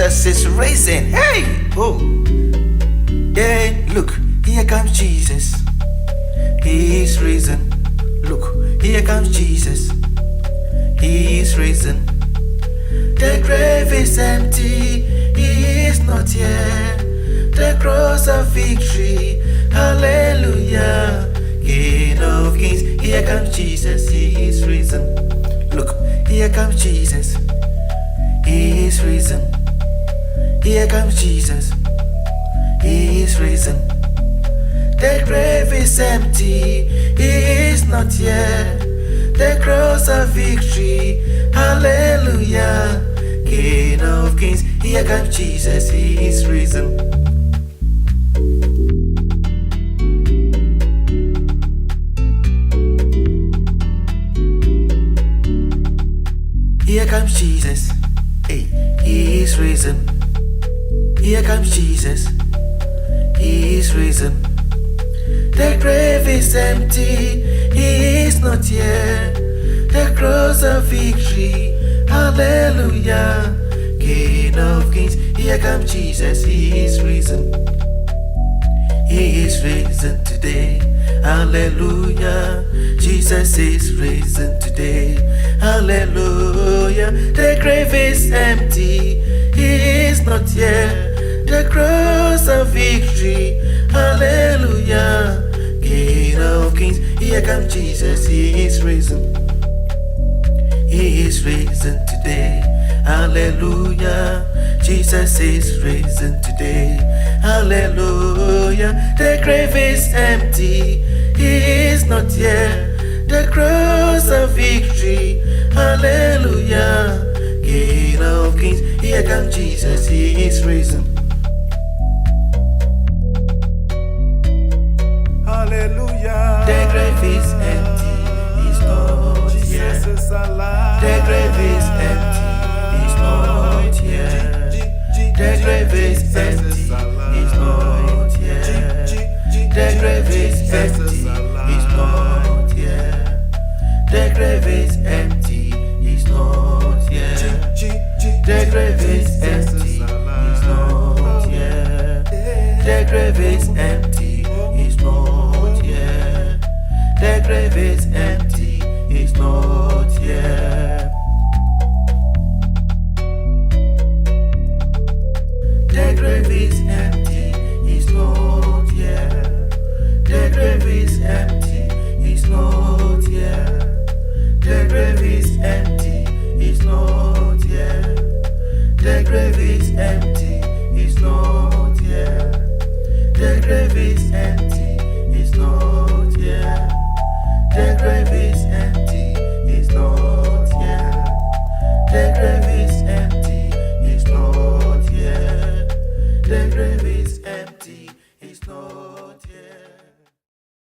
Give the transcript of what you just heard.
Jesus is risen. Hey, oh, yeah, look, here comes Jesus. He is risen. Look, here comes Jesus. He is risen. The grave is empty. He is not here. The cross of victory. Hallelujah. King of kings. Here comes Jesus. He is risen. Look, here comes Jesus. He is risen. Here comes Jesus. He is risen. The grave is empty. He is not here. The cross of victory. Hallelujah. King of kings. Here comes Jesus. He is risen. Here comes Jesus. Hey, he is risen. Here comes Jesus. He is risen. The grave is empty. He is not here. The cross of victory. Hallelujah. King of kings. Here comes Jesus. He is risen. He is risen today. Hallelujah. Jesus is risen today. Hallelujah. The grave is empty. He is not here. The cross of victory. Hallelujah. King of kings. Here comes Jesus. He is risen. He is risen today. Hallelujah. Jesus is risen today. Hallelujah. The grave is empty. He is not here. The cross of victory. Hallelujah. King of kings. Here comes Jesus. He is risen. Hallelujah. The grave is empty. He's not here. Jesus is alive. The grave is empty. He's not here. The grave is empty. He's not here. The grave is empty. He's not here. The grave is empty. He's not here. The grave